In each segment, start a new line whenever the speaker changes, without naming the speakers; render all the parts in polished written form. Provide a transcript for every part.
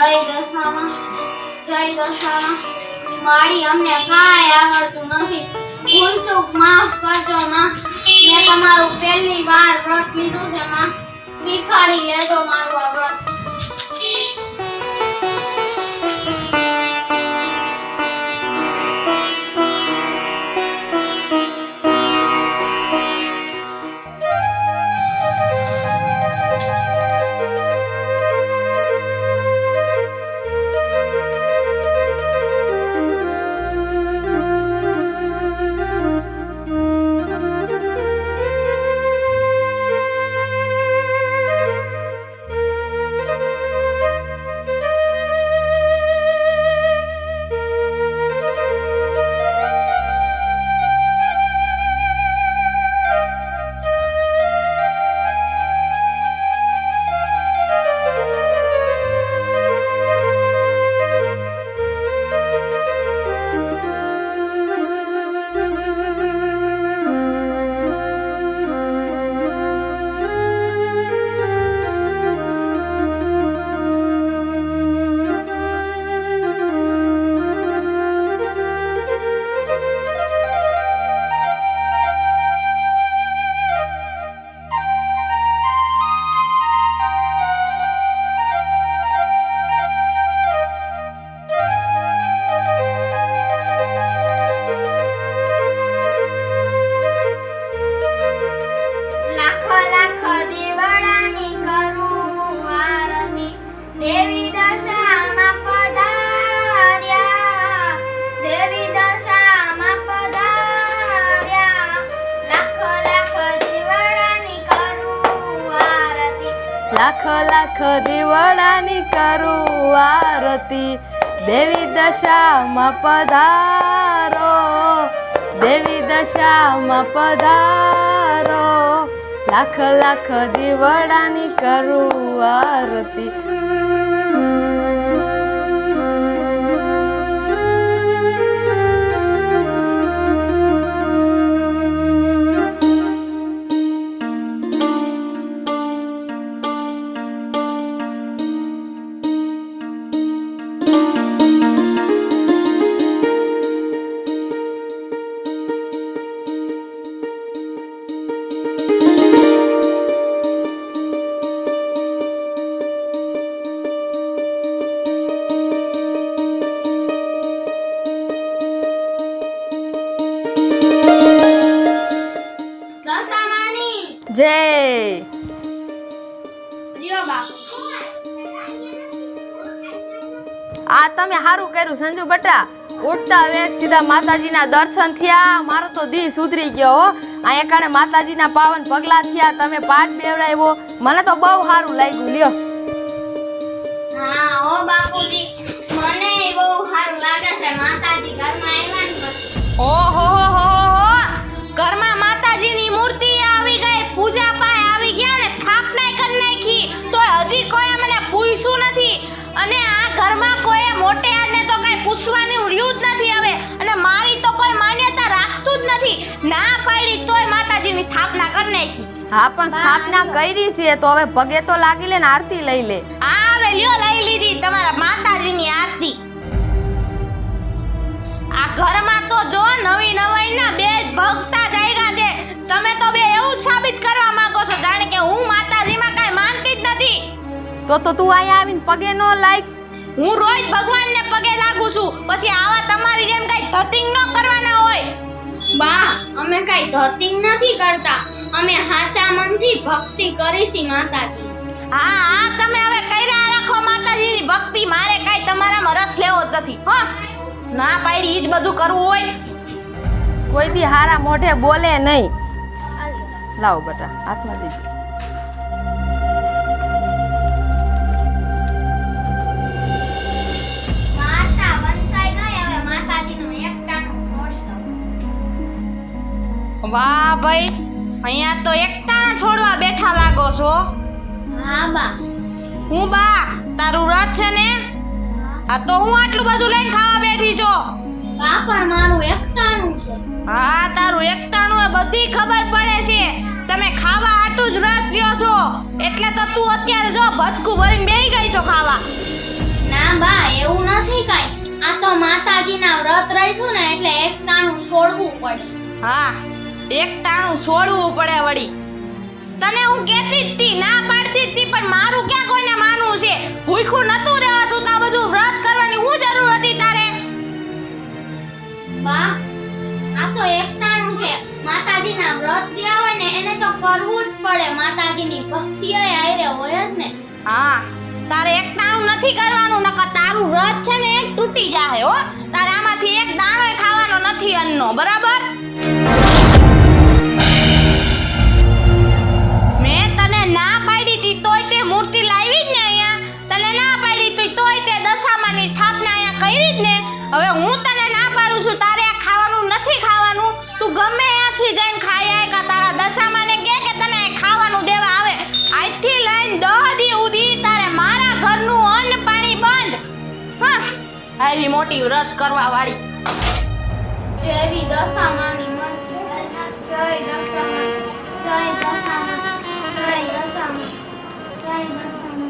જય દશામાં મારી અમને કાંઈ આવડતું નથી. ભૂલ ચૂક માફ કરજો માં. મેં તમારું પહેલી વાર વ્રત લીધું છે માં. સ્વીકારી લેજો મારું આ વ્રત.
લાખ લાખ દીવડાની કરું આરતી. દેવી દશામાં પધારો, દેવી દશામાં પધારો. લાખ લાખ દીવડાની કરું આરતી. જય આ તમે સારું કર્યું સંજુ બટા. ઉઠતા વેગ સીધા માતાજીના દર્શન થયા. મારો તો દી સુધરી ગયો હો. અહીંયા કારણે માતાજીના પાવન પગલા થયા. તમે પાઠ બેવડાવ્યો, મને તો બહુ સારું લાગ્યું. લ્યો.
હા ઓ બાપુજી, મને બહુ સારું લાગે છે. માતાજી ઘરમાં આવ્યા ને પછી.
ઓહો હો હો, ઘરમાં માતાજીની મૂર્તિ આવી ગઈ, પૂજા પાય આવી ગયા ને સ્થાપના કરી નાખી, તો હજી કોઈ મને પૂછ્યું નથી. અને આ ઘરમાં કોઈ મોટેયાને તો કઈ પૂછવાનું રહ્યું જ નથી હવે. અને મારી તો કોઈ માન્યતા રાખતું જ નથી. ના પાડી તોય માતાજીની સ્થાપના કરી નાખી. હા પણ સ્થાપના કરી છે તો હવે પગે તો લાગી લે ને આરતી લઈ લે. હા હવે લ્યો લઈ લીધી તમારા માતાજીની આરતી. આ ઘરમાં તો જો નવી નવાઈના બે ભક્તા જાયગા છે. તમે તો બે એવું જ સાબિત કરવા માંગો છો જાણે કે હું માતાજીમાં કાંઈ માનતી જ નથી. તો તું અહીંયા આવીને પગે ન લાગ. હું રોજ ભગવાનને પગે લાગુ છું. પછી આવા તમારી જેમ કાંઈ ધતિંગ ન કરવાના હોય.
બા, અમે કાંઈ ધતિંગ નથી કરતા. અમે સાચા મનથી ભક્તિ કરીશી માતાજી.
હા હા, તમે હવે કર્યા રાખો માતાજીની ભક્તિ. મારે કાંઈ તમારામાં રસ લેવો જ નથી. હા, ના પાડી ઈ જ બધું કરવું હોય. કોઈ દી હારા મોઢે બોલે નહીં. લાવો બેટા, હાથમાં દેજો.
માતા વંચાઈ ગઈ, હવે માતાજીનું એકટાણું છોડી દઉં.
વાહ ભાઈ, અહીંયા તો એકટાણા છોડવા બેઠા લાગો છો.
હા બા.
હું બા, તારું રથ છે ને? આ તો હું આટલું બધું લઈને ખાવા બેઠી છો.
બા પણ મારું એકટાણું છે.
હા, તારું એકટાણું એ બધી ખબર પડે છે. તમે ખાવા હાટું જ વ્રત લ્યો છો એટલે તો તું અત્યારે જો ભટકું ભરીને બેહી ગઈ છો ખાવા.
ના બા એવું નથી કાંઈ. આ તો માતાજીના વ્રત રહીશું ને એટલે એકટાણું છોડવું પડે.
હા, એક ટાણું છોડવું પડે વળી. તને હું કહેતી જ તી, ના પાડતી જ તી, પણ મારું ક્યાં કોઈને માનવું છે? ભૂખ્યું નતું રહેવાતું તો આ બધું વ્રત કરવાની શું જરૂર હતી તારે?
બા આ તો એકટાણું છે. માતાજીના વ્રત થયા હોય ને એને તો કરવું જ પડે. માતાજીની ભક્તિ આયરે હોય જ ને.
હા, તારે એક ટાણું નથી કરવાનું, નકર તારું વ્રત છે ને એક તૂટી જાહે હો. તારે આમાંથી એક દાણોય ખાવાનો નથી અન્નનો, બરાબર? મેં તને ના પાડી તી તોય તે મૂર્તિ લાવી જ ને અહીંયા. તને ના પાડી તી તોય તે દશામાની સ્થાપના અહીંયા કરી જ ને. હવે હું તને ના પાડું છું, તારે આ ખાવાનું નથી ખાવાનું. તું ગમે ત્યાંથી જઈને ખાઈ આય, કે તારા દશામાને કે તને ખાવાનું દેવા આવે. આજથી લઈને 10 દી સુધી તારે મારા ઘરનું અન્ન પાણી બંધ. હા, આવી મોટી વ્રત કરવા વાળી.
એવી દશામાની મરજી. જય દશામા, જય દશામા, જય દશામા, જય દશામા.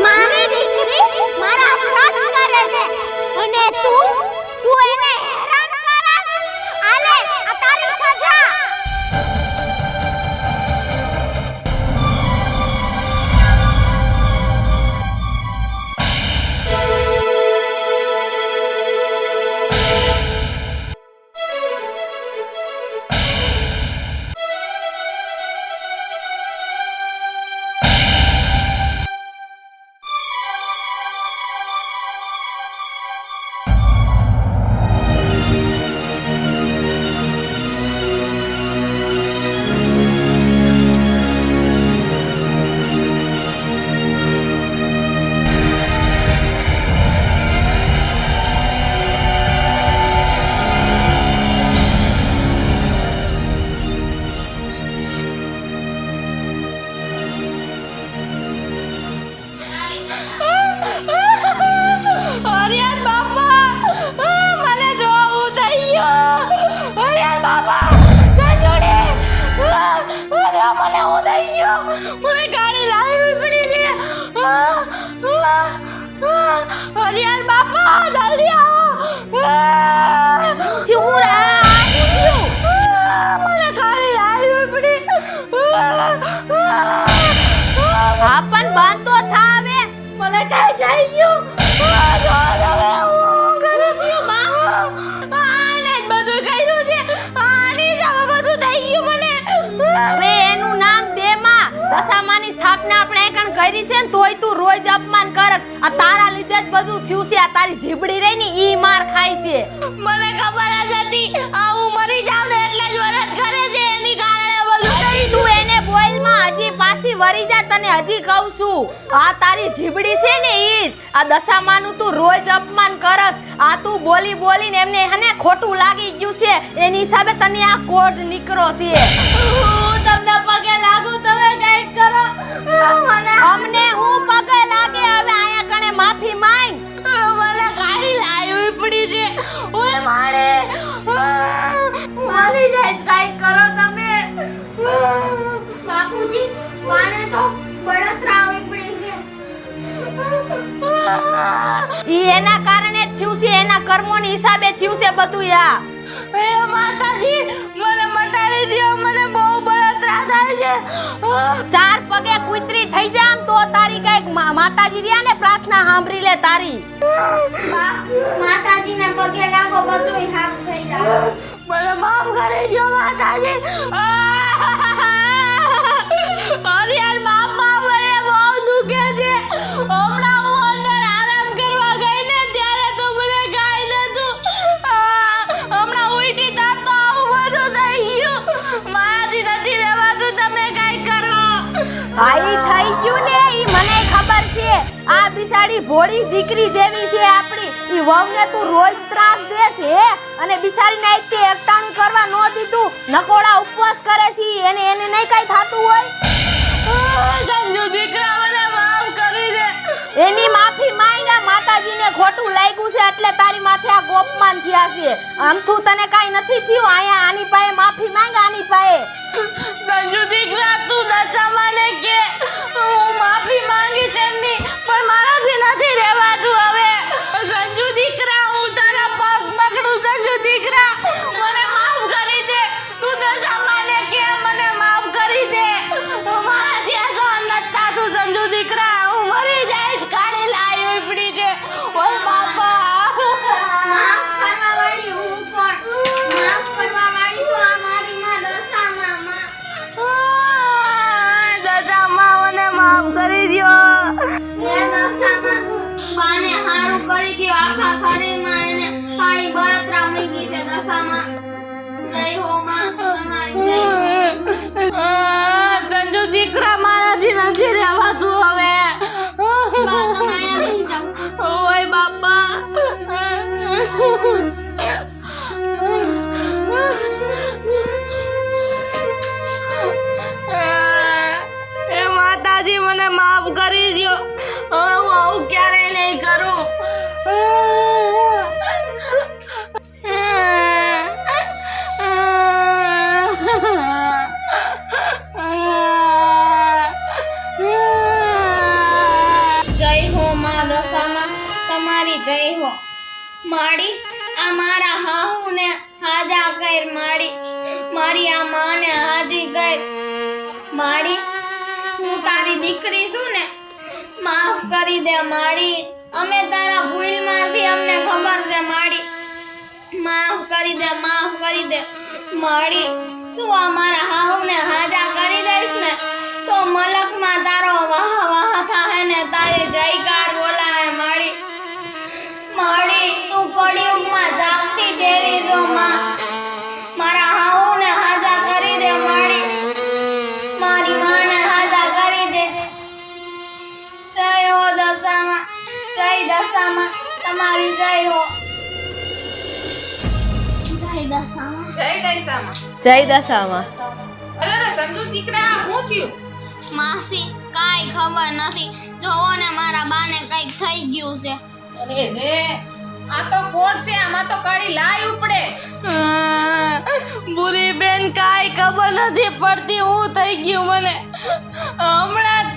મારી દીકરી મારા વ્રત કરે છે અને તું એને હેરાન કરસ. આલે આ તારી સજા.
હરિયાર બાપા, મને જોવું થઈ ગયું. હરિયાર બાપા, સંજોડે. મને હું થઈ ગયું. મને ગાડી લાવવી પડી છે. હરિયાર બાપા, જલ્દી આવો. શું રે? મને ગાડી લાવવી પડી. હા, પણ બંધ તો થાવે. મને કઈ થઈ ગયું. હવે એનું નામ દે માં. દશામાની સ્થાપના આપણે એકણ કરી છે ને તોય તું રોજ અપમાન કરસ. આ તારા લીધે જ બધું થયું છે. આ તારી જીબડી રહી ને ઈ માર ખાય છે. મને ખબર જ હતી આ હું મરી જાવ ને એટલે જ વરત કરે છે. એની કારણે બધું થઈ. તું એને બોલ માં હજી પાછી વરી જા. તને હજી કહું છું, આ તારી જીબડી છે ને ઈ જ. આ દશામાનું તું રોજ અપમાન કરસ. આ તું બોલી બોલીને એમને હને ખોટું લાગી ગયું છે. એની હિસાબે તને આ કોડ નીકળો છે. હું તમને પગે લાગુ, તમે કઈક કરો. અમને હું પગે લાગે. હવે આયા કણે માફી માંગ. મને ગાડી લાવવી પડી છે. ઓય મારે મારી જાય. કઈક કરો તમે.
બાપુજી બાને તો બળતરા ઉપડી છે.
ઈ એના કારણે જ થયું છે. એના કર્મોની હિસાબે થયું છે બધું. યા હે માતાજી, મને મટાડી દો. મને બહુ બળતરા થાય છે. ચાર પગે કૂતરી થઈ જામ તો તારી કઈક માતાજી રહ્યા ને પ્રાર્થના સાંભળી લે તારી.
માતાજીના પગે લાગો, બધુંય સાફ થઈ જાય.
મને માફ કરી દો માતાજી. હરિયાર બાપા, મને બહુ દુખે છે. હમણાં હું અંદર આરામ કરવા ગઈ ને ત્યારે તો મને કાંઈ નતું. હમણાં ઉલટી થાત તો આવું બધું થઈ ગયું. મારાથી નથી રહેવાતું. તમે કાંઈ કરો. આઈ થઈ ગયું ને ઈ મને ખબર છે. આ બિચારી ભોળી દીકરી જેવી છે આપણી. ઈ વહુને તું રોજ ત્રાસ દે છે અને બિચારીને એક તે એકટાણું કરવા નો દીધું. નકોડા ઉપવાસ કરે છે. એને નહીં કાંઈ થાતું હોય. સંજુ દીકરા, મને માફ કરી ખોટું લાગ્યું છે એટલે તારી માથે આ ગોપમાન થયા છે. આમથું તને કાંઈ નથી થયું. આયા આની પાસે માફી માંગ આની પાસે. સંજુ દીકરા તું દશામાને કે હું માફી માંગીશ એમની પણ મારાથી નથી રહેવાતું હવે. સંજુ દીકરા હું તારા પગ પકડું. સંજુ દીકરા મને માફ કરી દે. તું દશામાને કે મને માફ કરી દે. મારાથી આ સહન નથી થાતું. સંજુ દીકરા હું મરી જઈશ. કાળી લાઈ ઉપડી છે. ઓય બાપા
માફ કરવા વાળી હું પણ. માફ કરવા વાળી તો આ મારી માં દશામાં માં.
દશામાં મને માફ કરી દ્યો.
હે દશામાં, બાને હારું કરી દ્યો. આખા શરીરમાં એને કાળી બળતરા મૂકી છે દશામાં. જય હો માં, તમારી જય હો.
સંજુ દીકરા મારાથી નથી રહેવાતું હવે.
બા તમે અહીંયા બેસી જાઓ.
ઓય બાપા એ માતાજી મને માફ કરી દ્યો. હવે હું આવું ક્યારેય નહીં કરું.
જય હો માં દશામાં, તમારી જય હો. માડી આ મારા હાહુને હાજા કર માડી. મારી આ માને હાજી કર માડી. હું તારી દીકરી છું ને, માફ કરી દે માડી. અમે તારા ભૂલમાંથી અમને ખબર છે માડી. માફ કરી દે, માફ કરી દે માડી. તું આ મારા હાહુને હાજા કરી દઈશ ને તો મલકમાં તારો વાહ વાહ થાહે ને તારી જયકાર બોલાહે માડી. માડી તું કળિયુગમાં જાગતી દેવી જો માં. મારા હાહુને હાજા કરી દે માડી. મારી માને હાજા કરી દે. જય હો દશામાં, જય દશામાં, તમારી જય હો. જય દશામાં.
જય દશામાં.
જય દશામાં.
અરે સંજુ દીકરા શું થયું?
માસી કાઈ ખબર નથી. જોવો ને મારા બાને કઈક થઈ ગયું છે.
અરે રે આ તો કોટ છે. આમાં તો કાળી લાઈ ઉપડે. બુરી બેન કાઈ ખબર નથી પડતી હું થઈ ગયું મને. હમણાં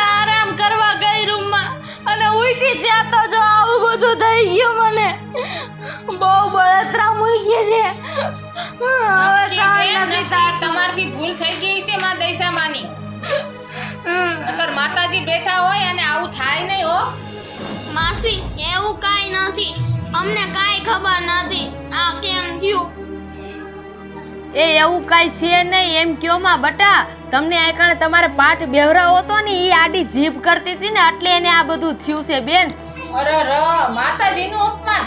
આરામ કરવા ગઈ રૂમમાં અને ઉઠી ત્યાં તો જો આવું બધું થઈ ગયું મને. બહુ બળતરા મૂકી છે. હવે સહન નથી થતું. તમારથી ભૂલ થઈ ગઈ છે માં દશામાની. અગર માતાજી બેઠા હોય અને આવું થાય નહીં હો.
માસી એવું કાઈ નથી. અમને કાઈ ખબર નથી આ કેમ થયું.
એ એવું કાંઈ છે નહીં એમ કયો માં બટા. તમને આ કારણે તમારે પાઠ બેવરાવો હતો ને એ આડી જીભ કરતી હતી ને એટલે એને આ બધું થયું છે બેન.
અરે ર માતાજીનું અપમાન.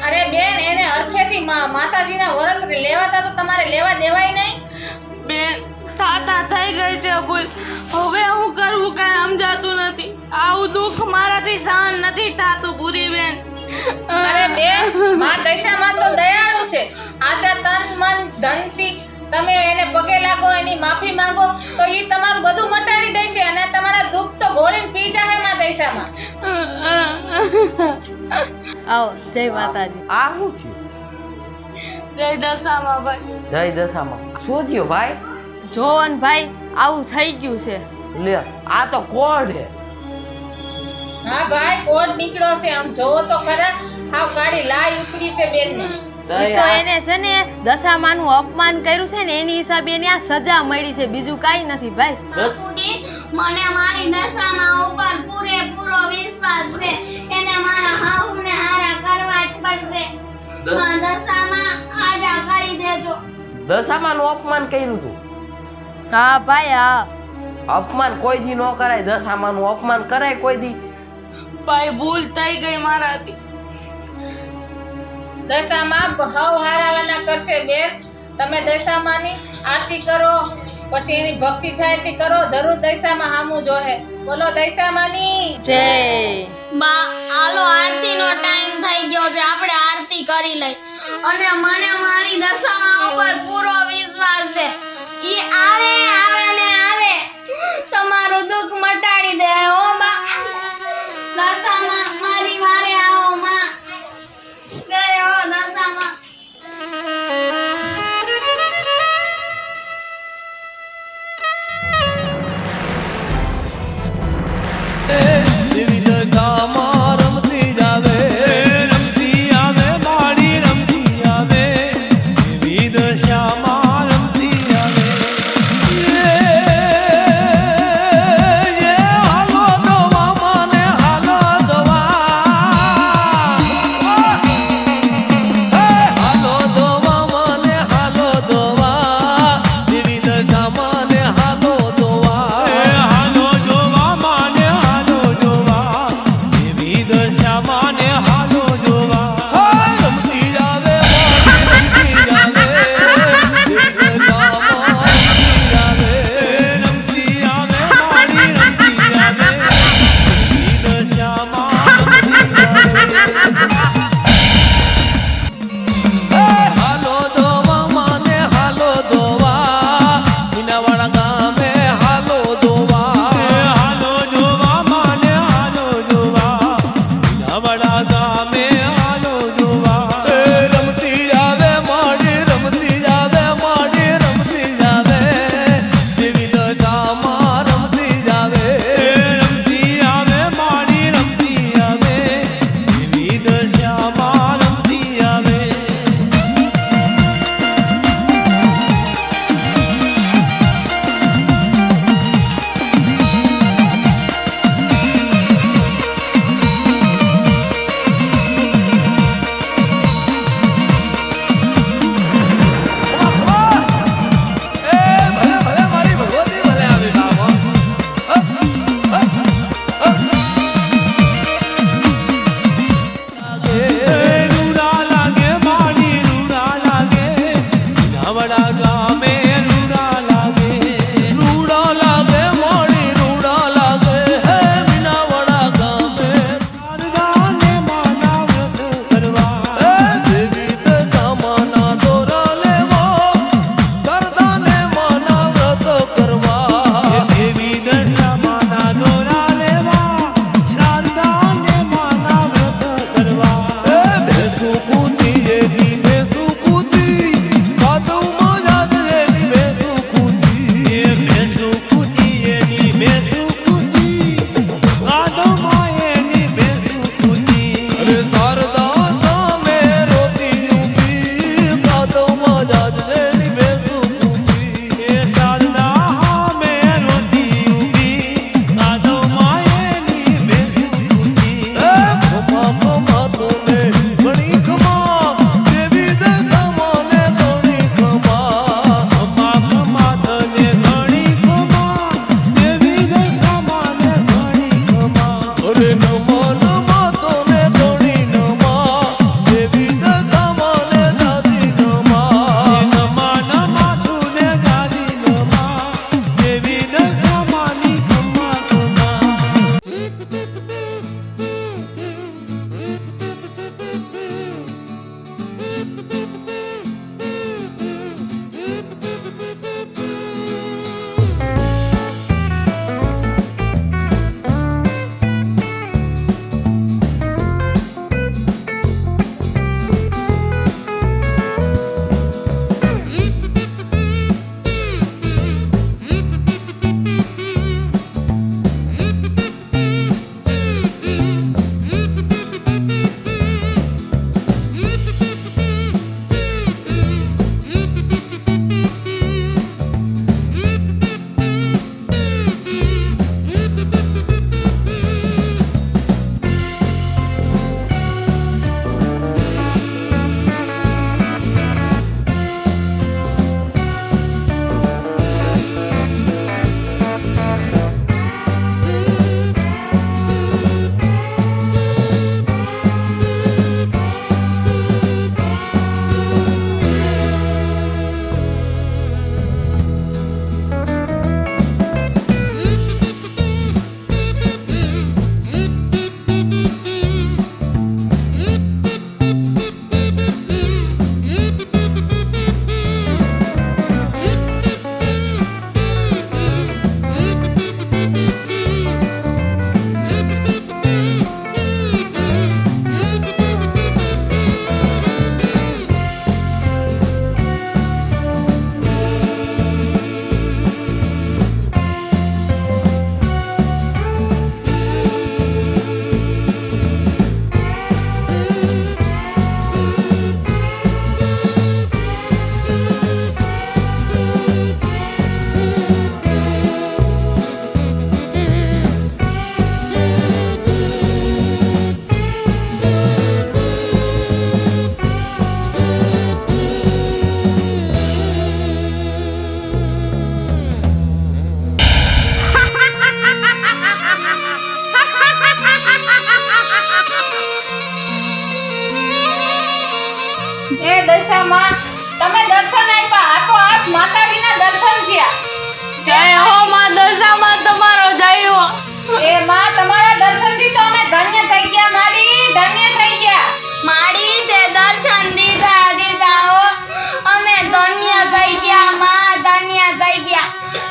અરે બેન એને અરખેથી માતાજીના વ્રત લેવાતા તો તમારે લેવા દેવાય નહીં. બેન થાતા થઈ ગઈ છે ભૂલ. હવે હું કરવું કાંઈ સમજાતું નથી. આવું દુઃખ મારાથી સહન નથી થાતું પૂરી બેન. અરે બેન માં દશામાં તો દયાળુ છે. આચા તન મન ધનથી તમે એને પગે લાગો, એની માફી માંગો તો ઈ તમારું બધું મટાડી દેશે અને તમારા દુઃખ તો ગોળીને પી જાહે માં દશામાં.
આવો જય માતાજી.
આ શું થયું?
જય દશામાં ભાઈ.
જય દશામાં. શું થયું ભાઈ?
જોવન ભાઈ આવું થઈ ગયું છે.
લે આ તો કોડ હે.
હા ભાઈ કોડ નીકળ્યો છે. આમ જોવો તો ખરા હાવ કાળી લાઈ ઉપડી છે બેન ને.
ઈ તો એને છે ને દશામાનું અપમાન કર્યું છે ને એની હિસાબે એને આ સજા મળી છે. બીજું કાંઈ નથી ભાઈ.
બાપુજી મને મારી દશામાં ઉપર પૂરેપૂરો વિશ્વાસ છે. એને મારા હાહુને હારા કરવા જ પડશે. માં દશામાં હાજા કરી દેજો.
દશામાનું અપમાન કર્યું તું.
હા ભાઈ હા.
અપમાન કોઈ દી ન કરાય. દશામાનું અપમાન કરાય કોઈ દી?
ભાઈ ભૂલ થઈ ગઈ મારાથી. દશામાં ભાવ હારાવાના કરશે બેન. તમે દશામાની આરતી કરો પછી એની ભક્તિ થાય એટલી કરો. જરૂર દશામાં હામું જોહે. બોલો દશામાની
જય.
બા હાલો આરતીનો ટાઈમ થઈ ગયો છે. આપણે આરતી કરી લઈ. અને મને મારી દશામાં ઉપર પૂરો વિશ્વાસ છે. ઈ આવે ને આવે તમારું દુઃખ મટાડી દે હો બા. દશામાં મારી વારે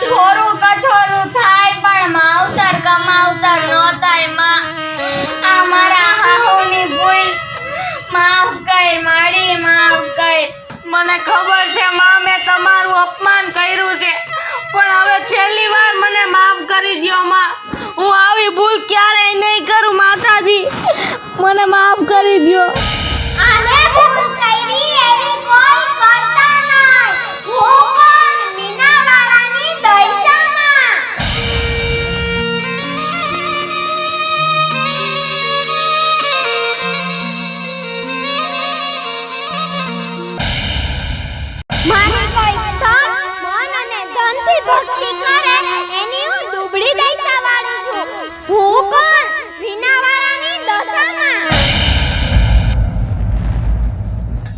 થોડું કઠોરું થાય પણ માવતર કમાવતર નો થાય માં. આ મારા હાહુની ભૂલ માફ કર માડી, માફ કર.
મને ખબર છે માં મેં તમારું અપમાન કર્યું છે, પણ હવે છેલ્લી વાર મને માફ કરી દ્યો માં. હું આવી ભૂલ ક્યારેય નહીં કરું માતાજી, મને માફ કરી દ્યો.
આને ભૂલ કરી એવી કોઈ કરતા નહીં. હું પણ મીનાવાળાની દયસામાં. મારી કોઈ તન મન અને ધનથી ભક્તિ કરે એની હું દુબળી દયસાવાળી છું. હું કોણ? વીણાવાળાની દશામાં.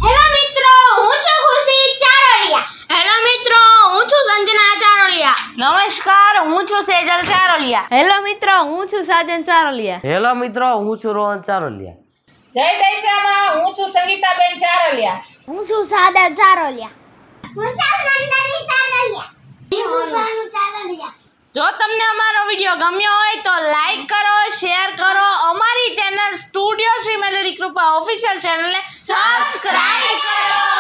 હેલો મિત્રો, હું છું ખુશી ચારોલિયા.
હેલો મિત્રો, હું છું સંજના ચારોલિયા.
નમસ્કાર, હું છું સેજલ ચારોલિયા.
હેલો મિત્રો, હું છું સાજન ચારોલિયા.
હેલો મિત્રો, હું છું રોહન ચારોલિયા.
જય દૈસામાં, હું છું સંગીતાબેન ચારોલિયા.
હું છું સાદા ચારોલિયા. હું છું નંદની ચારોલિયા. હું છું સાનુ ચારોલિયા.
જો તમને અમારો વિડીયો ગમ્યો હોય તો લાઈક કરો, શેર કરો, અમારી ચેનલ સ્ટુડિયો શ્રી મેલડી કૃપા ઓફિશિયલ ચેનલને
સબસ્ક્રાઇબ કરો.